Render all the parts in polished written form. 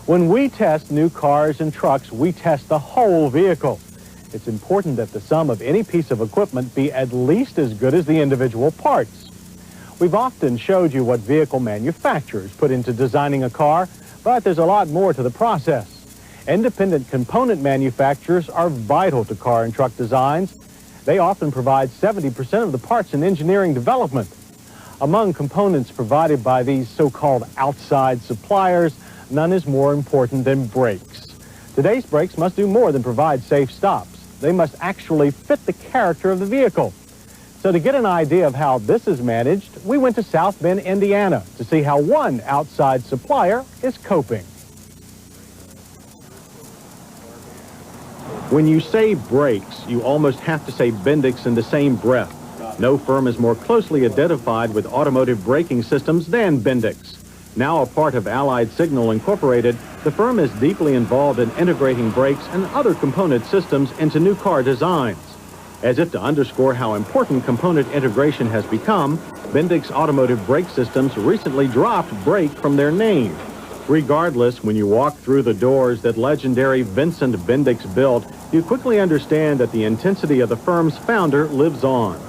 When we test new cars and trucks, we test the whole vehicle. It's important that the sum of any piece of equipment be at least as good as the individual parts. We've often showed you what vehicle manufacturers put into designing a car, but there's a lot more to the process. Independent component manufacturers are vital to car and truck designs. They often provide 70% of the parts in engineering development. Among components provided by these so-called outside suppliers, none is more important than brakes. Today's brakes must do more than provide safe stops. They must actually fit the character of the vehicle. So to get an idea of how this is managed, we went to South Bend, Indiana to see how one outside supplier is coping. When you say brakes, you almost have to say Bendix in the same breath. No firm is more closely identified with automotive braking systems than Bendix. Now a part of Allied Signal Incorporated, the firm is deeply involved in integrating brakes and other component systems into new car designs. As if to underscore how important component integration has become, Bendix Automotive Brake Systems recently dropped brake from their name. Regardless, when you walk through the doors that legendary Vincent Bendix built, you quickly understand that the intensity of the firm's founder lives on.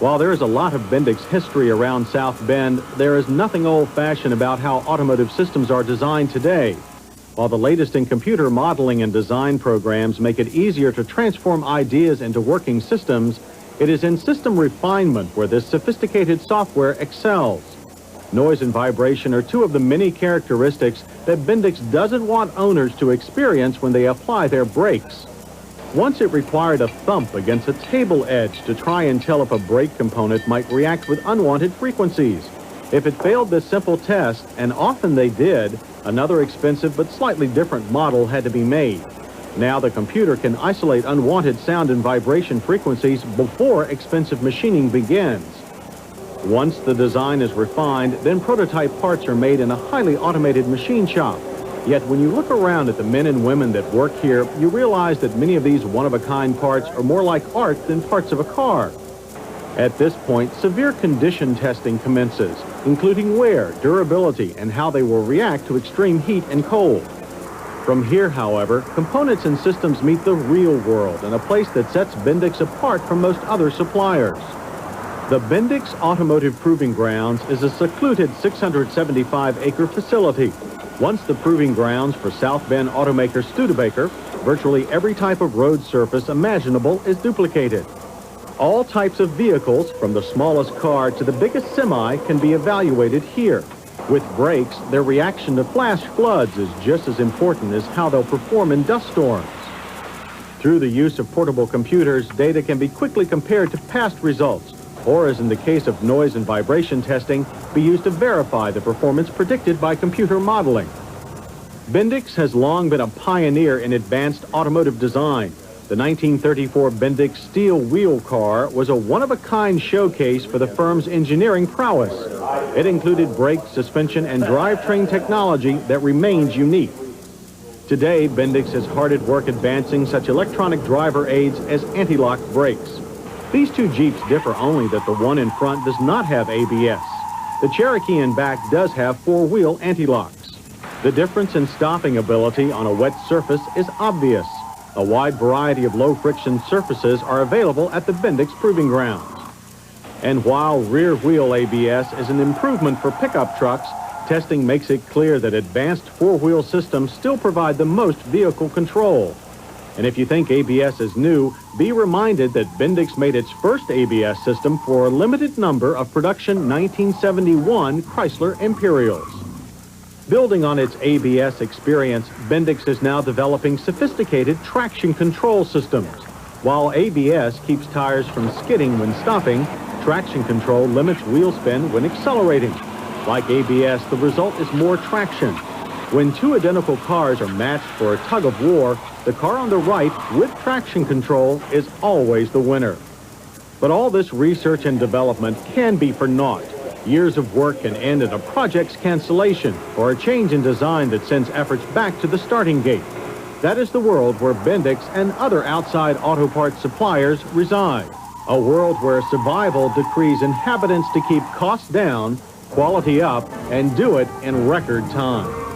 While there is a lot of Bendix history around South Bend, there is nothing old-fashioned about how automotive systems are designed today. While the latest in computer modeling and design programs make it easier to transform ideas into working systems, it is in system refinement where this sophisticated software excels. Noise and vibration are two of the many characteristics that Bendix doesn't want owners to experience when they apply their brakes. Once it required a thump against a table edge to try and tell if a brake component might react with unwanted frequencies. If it failed this simple test, and often they did, another expensive but slightly different model had to be made. Now the computer can isolate unwanted sound and vibration frequencies before expensive machining begins. Once the design is refined, then prototype parts are made in a highly automated machine shop. Yet when you look around at the men and women that work here, you realize that many of these one-of-a-kind parts are more like art than parts of a car. At this point, severe condition testing commences, including wear, durability, and how they will react to extreme heat and cold. From here, however, components and systems meet the real world in a place that sets Bendix apart from most other suppliers. The Bendix Automotive Proving Grounds is a secluded 675-acre facility. Once the proving grounds for South Bend automaker Studebaker, virtually every type of road surface imaginable is duplicated. All types of vehicles, from the smallest car to the biggest semi, can be evaluated here. With brakes, their reaction to flash floods is just as important as how they'll perform in dust storms. Through the use of portable computers, data can be quickly compared to past results, or as in the case of noise and vibration testing, be used to verify the performance predicted by computer modeling. Bendix has long been a pioneer in advanced automotive design. The 1934 Bendix steel wheel car was a one-of-a-kind showcase for the firm's engineering prowess. It included brake, suspension, and drivetrain technology that remains unique. Today, Bendix is hard at work advancing such electronic driver aids as anti-lock brakes. These two Jeeps differ only that the one in front does not have ABS. The Cherokee in back does have four-wheel anti-locks. The difference in stopping ability on a wet surface is obvious. A wide variety of low-friction surfaces are available at the Bendix Proving Grounds. And while rear-wheel ABS is an improvement for pickup trucks, testing makes it clear that advanced four-wheel systems still provide the most vehicle control. And if you think ABS is new, be reminded that Bendix made its first ABS system for a limited number of production 1971 Chrysler Imperials. Building on its ABS experience, Bendix is now developing sophisticated traction control systems. While ABS keeps tires from skidding when stopping, traction control limits wheel spin when accelerating. Like ABS, the result is more traction. When two identical cars are matched for a tug of war, the car on the right with traction control is always the winner. But all this research and development can be for naught. Years of work can end in a project's cancellation or a change in design that sends efforts back to the starting gate. That is the world where Bendix and other outside auto parts suppliers reside. A world where survival decrees inhabitants to keep costs down, quality up, and do it in record time.